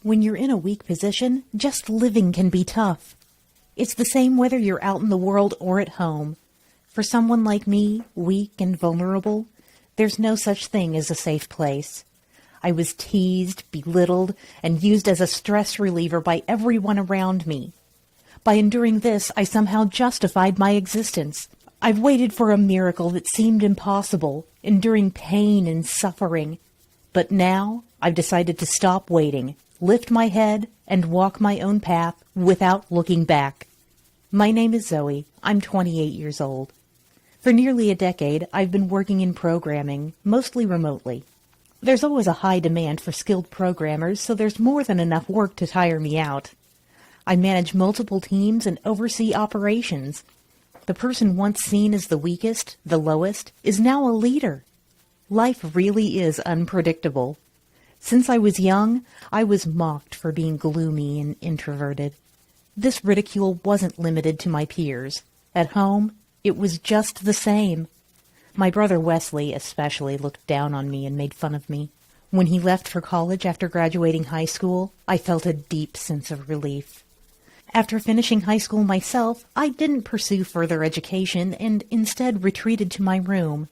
When you're in a weak position, just living can be tough. It's the same whether you're out in the world or at home. For someone like me, weak and vulnerable, there's no such thing as a safe place. I was teased, belittled, and used as a stress reliever by everyone around me. By enduring this, I somehow justified my existence. I've waited for a miracle that seemed impossible, enduring pain and suffering. But now, I've decided to stop waiting, lift my head, and walk my own path without looking back. My name is Zoe. I'm 28 years old. For nearly a decade, I've been working in programming, mostly remotely. There's always a high demand for skilled programmers, so there's more than enough work to tire me out. I manage multiple teams and oversee operations. The person once seen as the weakest, the lowest, is now a leader. Life really is unpredictable. Since I was young, I was mocked for being gloomy and introverted. This ridicule wasn't limited to my peers. At home, it was just the same. My brother Wesley especially looked down on me and made fun of me. When he left for college after graduating high school, I felt a deep sense of relief. After finishing high school myself, I didn't pursue further education and instead retreated to my room.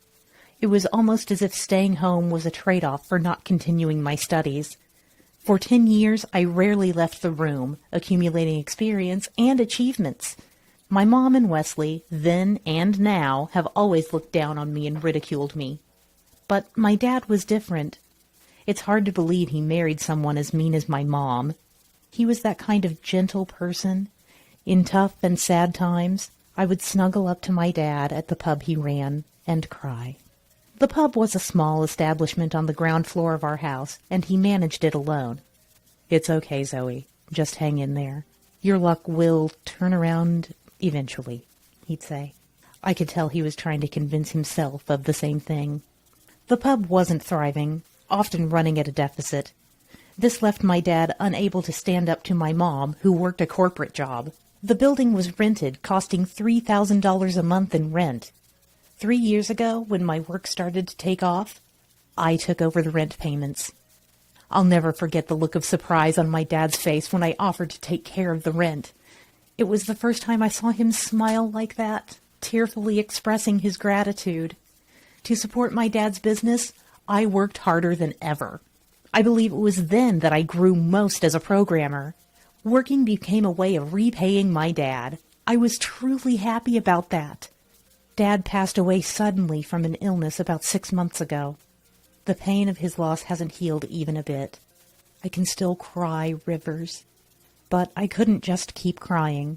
It was almost as if staying home was a trade-off for not continuing my studies. For 10 years, I rarely left the room, accumulating experience and achievements. My mom and Wesley, then and now, have always looked down on me and ridiculed me. But my dad was different. It's hard to believe he married someone as mean as my mom. He was that kind of gentle person. In tough and sad times, I would snuggle up to my dad at the pub he ran and cry. The pub was a small establishment on the ground floor of our house, and he managed it alone. "It's okay, Zoe. Just hang in there. Your luck will turn around eventually," he'd say. I could tell he was trying to convince himself of the same thing. The pub wasn't thriving, often running at a deficit. This left my dad unable to stand up to my mom, who worked a corporate job. The building was rented, costing $3,000 a month in rent. 3 years ago, when my work started to take off, I took over the rent payments. I'll never forget the look of surprise on my dad's face when I offered to take care of the rent. It was the first time I saw him smile like that, tearfully expressing his gratitude. To support my dad's business, I worked harder than ever. I believe it was then that I grew most as a programmer. Working became a way of repaying my dad. I was truly happy about that. Dad passed away suddenly from an illness about 6 months ago. The pain of his loss hasn't healed even a bit. I can still cry rivers. But I couldn't just keep crying.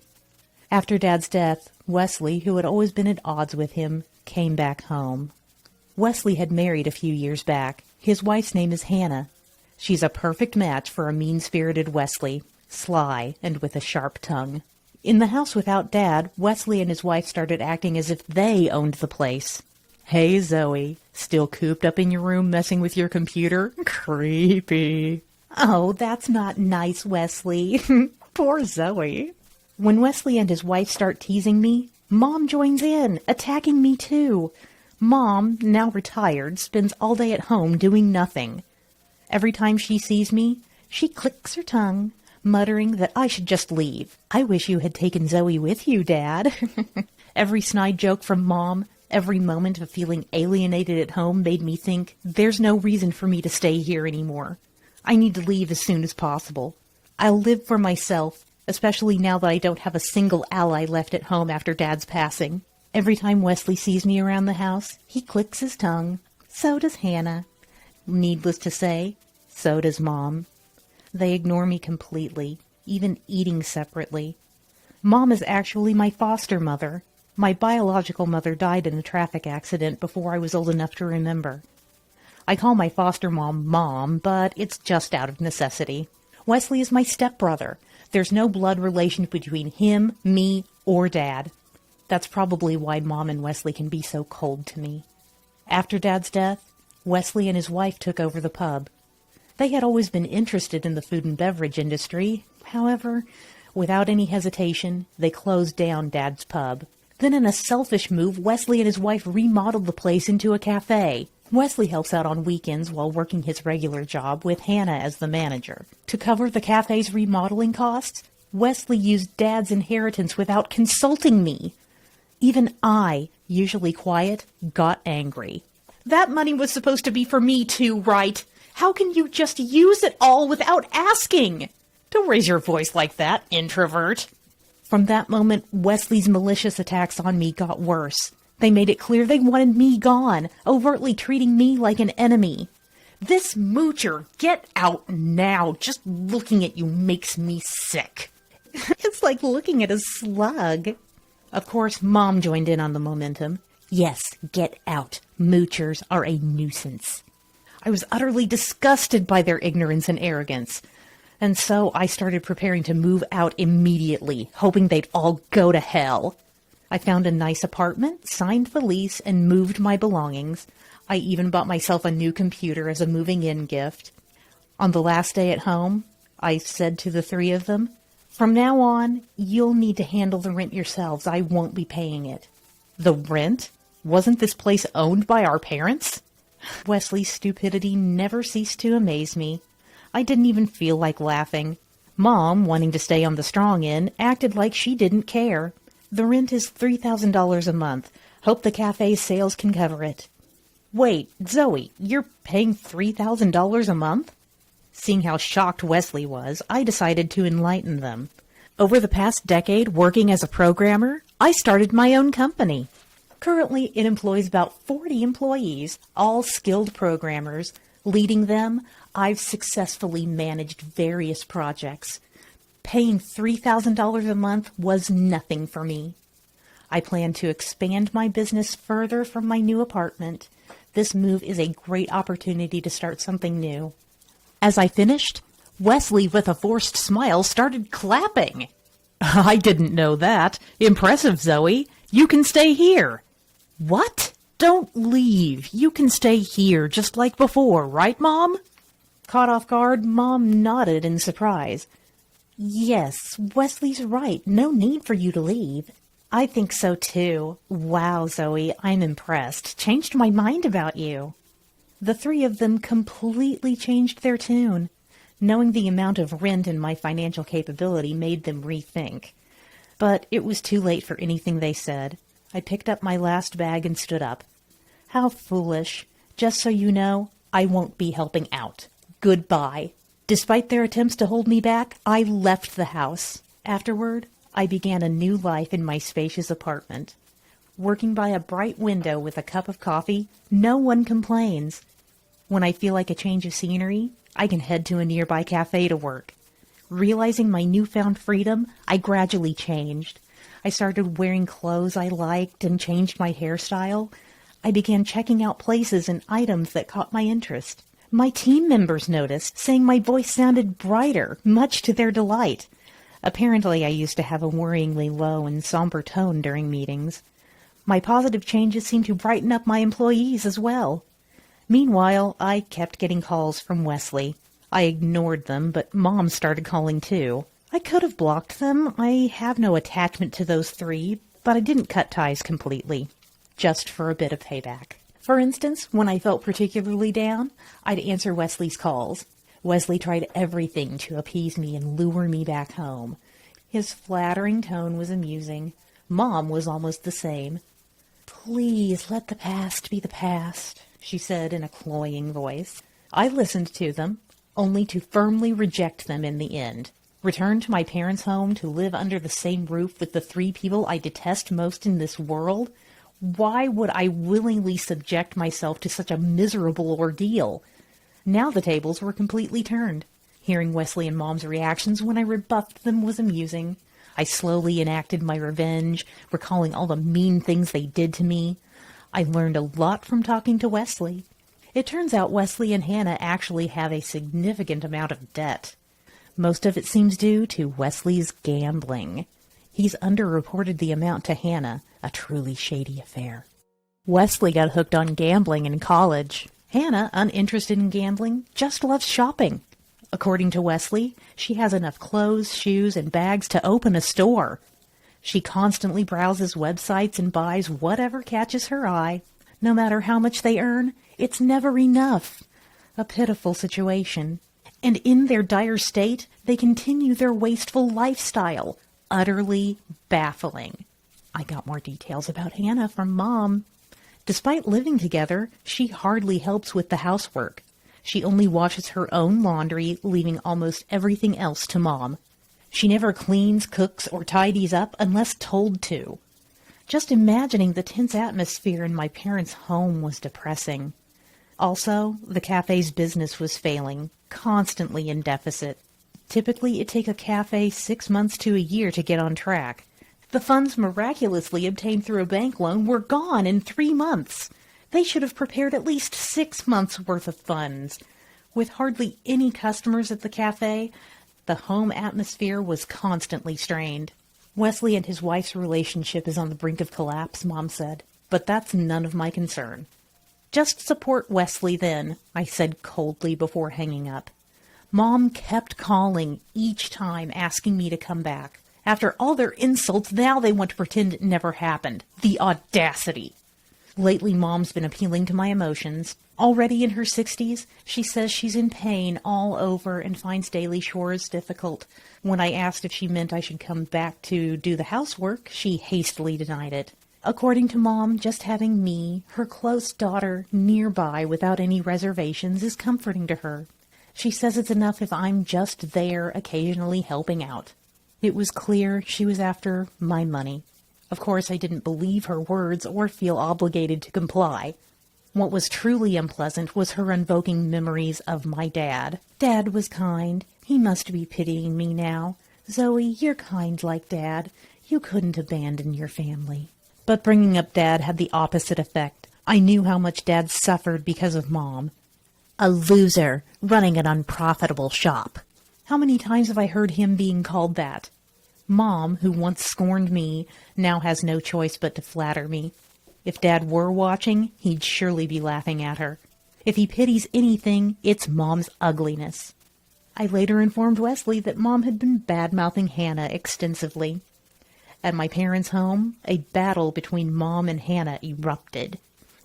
After Dad's death, Wesley, who had always been at odds with him, came back home. Wesley had married a few years back. His wife's name is Hannah. She's a perfect match for a mean-spirited Wesley, sly and with a sharp tongue. In the house without Dad, Wesley and his wife started acting as if they owned the place. "Hey, Zoe, still cooped up in your room messing with your computer? Creepy." "Oh, that's not nice, Wesley." Poor Zoe. When Wesley and his wife start teasing me, Mom joins in, attacking me too. Mom, now retired, spends all day at home doing nothing. Every time she sees me, she clicks her tongue, muttering that I should just leave. "I wish you had taken Zoe with you, Dad." Every snide joke from Mom, every moment of feeling alienated at home made me think, there's no reason for me to stay here anymore. I need to leave as soon as possible. I'll live for myself, especially now that I don't have a single ally left at home after Dad's passing. Every time Wesley sees me around the house, he clicks his tongue. So does Hannah. Needless to say, so does Mom. They ignore me completely, even eating separately. Mom is actually my foster mother. My biological mother died in a traffic accident before I was old enough to remember. I call my foster mom Mom, but it's just out of necessity. Wesley is my stepbrother. There's no blood relation between him, me, or Dad. That's probably why Mom and Wesley can be so cold to me. After Dad's death, Wesley and his wife took over the pub. They had always been interested in the food and beverage industry. However, without any hesitation, they closed down Dad's pub. Then in a selfish move, Wesley and his wife remodeled the place into a cafe. Wesley helps out on weekends while working his regular job with Hannah as the manager. To cover the cafe's remodeling costs, Wesley used Dad's inheritance without consulting me. Even I, usually quiet, got angry. That money was supposed to be for me too, right? How can you just use it all without asking? Don't raise your voice like that, introvert. From that moment, Wesley's malicious attacks on me got worse. They made it clear they wanted me gone, overtly treating me like an enemy. This Moocher, get out now. Just looking at you makes me sick. It's like looking at a slug. Of course, Mom joined in on the momentum. Yes, get out. Moochers are a nuisance. I was utterly disgusted by their ignorance and arrogance. And so I started preparing to move out immediately, hoping they'd all go to hell. I found a nice apartment, signed the lease, and moved my belongings. I even bought myself a new computer as a moving-in gift. On the last day at home, I said to the three of them, "From now on, you'll need to handle the rent yourselves. I won't be paying it." The rent? Wasn't this place owned by our parents? Wesley's stupidity never ceased to amaze me. I didn't even feel like laughing. Mom, wanting to stay on the strong end, acted like she didn't care. The rent is $3,000 a month. Hope the cafe's sales can cover it. Wait, Zoe, you're paying $3,000 a month? Seeing how shocked Wesley was, I decided to enlighten them. Over the past decade working as a programmer, I started my own company. Currently, it employs about 40 employees, all skilled programmers. Leading them, I've successfully managed various projects. Paying $3,000 a month was nothing for me. I plan to expand my business further from my new apartment. This move is a great opportunity to start something new. As I finished, Wesley, with a forced smile, started clapping. I didn't know that. Impressive, Zoe. You can stay here. What? Don't leave. You can stay here just like before, right, Mom? Caught off guard, Mom nodded in surprise. Yes, Wesley's right. No need for you to leave. I think so, too. Wow, Zoe, I'm impressed. Changed my mind about you. The three of them completely changed their tune. Knowing the amount of rent and my financial capability made them rethink. But it was too late for anything they said. I picked up my last bag and stood up. How foolish. Just so you know, I won't be helping out. Goodbye. Despite their attempts to hold me back, I left the house. Afterward, I began a new life in my spacious apartment. Working by a bright window with a cup of coffee, no one complains. When I feel like a change of scenery, I can head to a nearby cafe to work. Realizing my newfound freedom, I gradually changed. I started wearing clothes I liked and changed my hairstyle. I began checking out places and items that caught my interest. My team members noticed, saying my voice sounded brighter, much to their delight. Apparently, I used to have a worryingly low and somber tone during meetings. My positive changes seemed to brighten up my employees as well. Meanwhile, I kept getting calls from Wesley. I ignored them, but Mom started calling too. I could have blocked them. I have no attachment to those three, but I didn't cut ties completely, just for a bit of payback. For instance, when I felt particularly down, I'd answer Wesley's calls. Wesley tried everything to appease me and lure me back home. His flattering tone was amusing. Mom was almost the same. "Please let the past be the past," she said in a cloying voice. I listened to them, only to firmly reject them in the end. Return to my parents' home to live under the same roof with the three people I detest most in this world? Why would I willingly subject myself to such a miserable ordeal? Now the tables were completely turned. Hearing Wesley and Mom's reactions when I rebuffed them was amusing. I slowly enacted my revenge, recalling all the mean things they did to me. I learned a lot from talking to Wesley. It turns out Wesley and Hannah actually have a significant amount of debt. Most of it seems due to Wesley's gambling. He's underreported the amount to Hannah, a truly shady affair. Wesley got hooked on gambling in college. Hannah, uninterested in gambling, just loves shopping. According to Wesley, she has enough clothes, shoes, and bags to open a store. She constantly browses websites and buys whatever catches her eye. No matter how much they earn, it's never enough. A pitiful situation. And in their dire state, they continue their wasteful lifestyle. Utterly baffling. I got more details about Hannah from Mom. Despite living together, she hardly helps with the housework. She only washes her own laundry, leaving almost everything else to Mom. She never cleans, cooks, or tidies up unless told to. Just imagining the tense atmosphere in my parents' home was depressing. Also, the cafe's business was failing, constantly in deficit. Typically, it takes a cafe 6 months to a year to get on track. The funds miraculously obtained through a bank loan were gone in 3 months. They should have prepared at least 6 months' worth of funds. With hardly any customers at the cafe, the home atmosphere was constantly strained. Wesley and his wife's relationship is on the brink of collapse, Mom said, but that's none of my concern. Just support Wesley then, I said coldly before hanging up. Mom kept calling each time asking me to come back. After all their insults, now they want to pretend it never happened. The audacity! Lately, Mom's been appealing to my emotions. Already in her 60s, she says she's in pain all over and finds daily chores difficult. When I asked if she meant I should come back to do the housework, she hastily denied it. According to Mom, just having me, her close daughter, nearby without any reservations is comforting to her. She says it's enough if I'm just there occasionally helping out. It was clear she was after my money. Of course, I didn't believe her words or feel obligated to comply. What was truly unpleasant was her invoking memories of my dad. Dad was kind. He must be pitying me now. Zoe, you're kind like Dad. You couldn't abandon your family. But bringing up Dad had the opposite effect. I knew how much Dad suffered because of Mom. A loser, running an unprofitable shop. How many times have I heard him being called that? Mom, who once scorned me, now has no choice but to flatter me. If Dad were watching, he'd surely be laughing at her. If he pities anything, it's Mom's ugliness. I later informed Wesley that Mom had been bad-mouthing Hannah extensively. At my parents' home, a battle between Mom and Hannah erupted.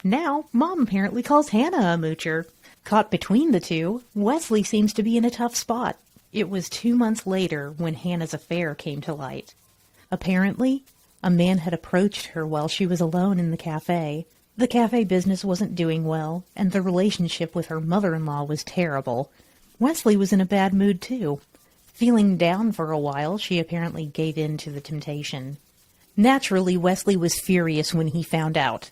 Now, Mom apparently calls Hannah a moocher. Caught between the two, Wesley seems to be in a tough spot. It was 2 months later when Hannah's affair came to light. Apparently, a man had approached her while she was alone in the cafe. The cafe business wasn't doing well, and the relationship with her mother-in-law was terrible. Wesley was in a bad mood, too. Feeling down for a while, she apparently gave in to the temptation. Naturally, Wesley was furious when he found out.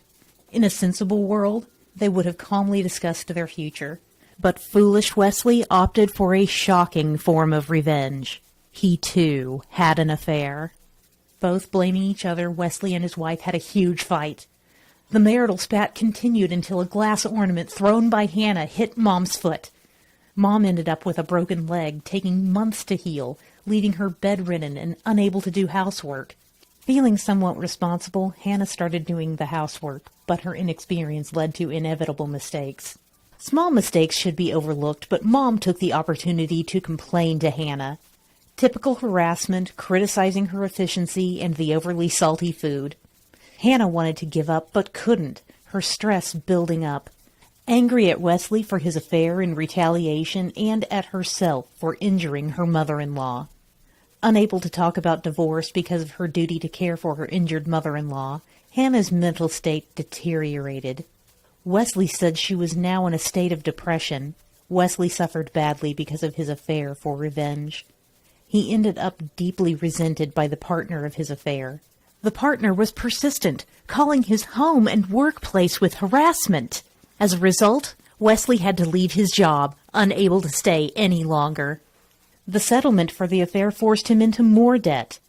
In a sensible world, they would have calmly discussed their future. But foolish Wesley opted for a shocking form of revenge. He, too, had an affair. Both blaming each other, Wesley and his wife had a huge fight. The marital spat continued until a glass ornament thrown by Hannah hit Mom's foot. Mom ended up with a broken leg, taking months to heal, leaving her bedridden and unable to do housework. Feeling somewhat responsible, Hannah started doing the housework, but her inexperience led to inevitable mistakes. Small mistakes should be overlooked, but Mom took the opportunity to complain to Hannah. Typical harassment, criticizing her efficiency, and the overly salty food. Hannah wanted to give up, but couldn't, her stress building up. Angry at Wesley for his affair in retaliation, and at herself for injuring her mother-in-law. Unable to talk about divorce because of her duty to care for her injured mother-in-law, Hannah's mental state deteriorated. Wesley said she was now in a state of depression. Wesley suffered badly because of his affair for revenge. He ended up deeply resented by the partner of his affair. The partner was persistent, calling his home and workplace with harassment. As a result, Wesley had to leave his job, unable to stay any longer. The settlement for the affair forced him into more debt.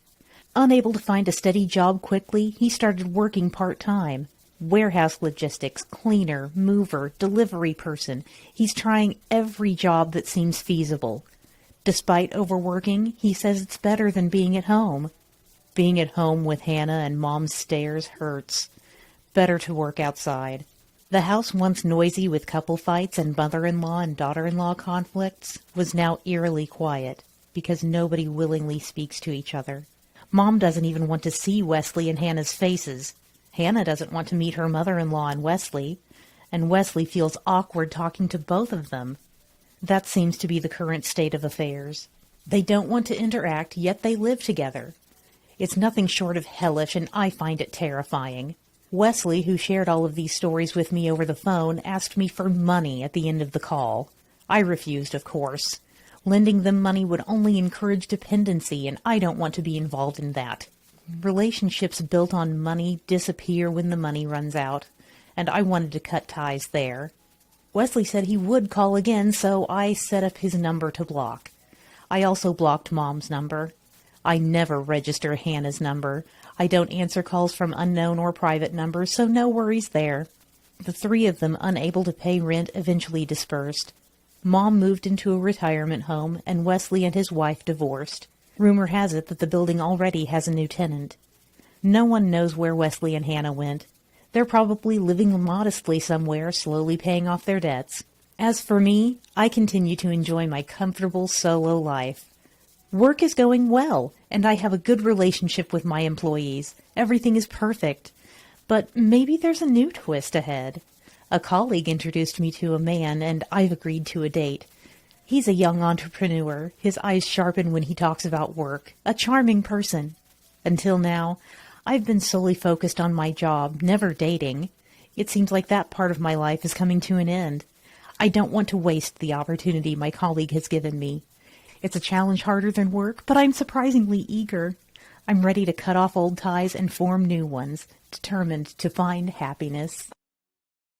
Unable to find a steady job quickly, he started working part-time. Warehouse logistics, cleaner, mover, delivery person. He's trying every job that seems feasible. Despite overworking, he says it's better than being at home. Being at home with Hannah and Mom's stares hurts. Better to work outside. The house, once noisy with couple fights and mother-in-law and daughter-in-law conflicts, was now eerily quiet, because nobody willingly speaks to each other. Mom doesn't even want to see Wesley and Hannah's faces. Hannah doesn't want to meet her mother-in-law and Wesley feels awkward talking to both of them. That seems to be the current state of affairs. They don't want to interact, yet they live together. It's nothing short of hellish, and I find it terrifying. Wesley, who shared all of these stories with me over the phone, asked me for money at the end of the call. I refused, of course. Lending them money would only encourage dependency, and I don't want to be involved in that. Relationships built on money disappear when the money runs out, and I wanted to cut ties there. Wesley said he would call again, so I set up his number to block. I also blocked Mom's number. I never register Hannah's number. I don't answer calls from unknown or private numbers, so no worries there. The three of them, unable to pay rent, eventually dispersed. Mom moved into a retirement home, and Wesley and his wife divorced. Rumor has it that the building already has a new tenant. No one knows where Wesley and Hannah went. They're probably living modestly somewhere, slowly paying off their debts. As for me, I continue to enjoy my comfortable solo life. Work is going well, and I have a good relationship with my employees. Everything is perfect. But maybe there's a new twist ahead. A colleague introduced me to a man, and I've agreed to a date. He's a young entrepreneur. His eyes sharpen when he talks about work. A charming person. Until now, I've been solely focused on my job, never dating. It seems like that part of my life is coming to an end. I don't want to waste the opportunity my colleague has given me. It's a challenge harder than work, but I'm surprisingly eager. I'm ready to cut off old ties and form new ones, determined to find happiness.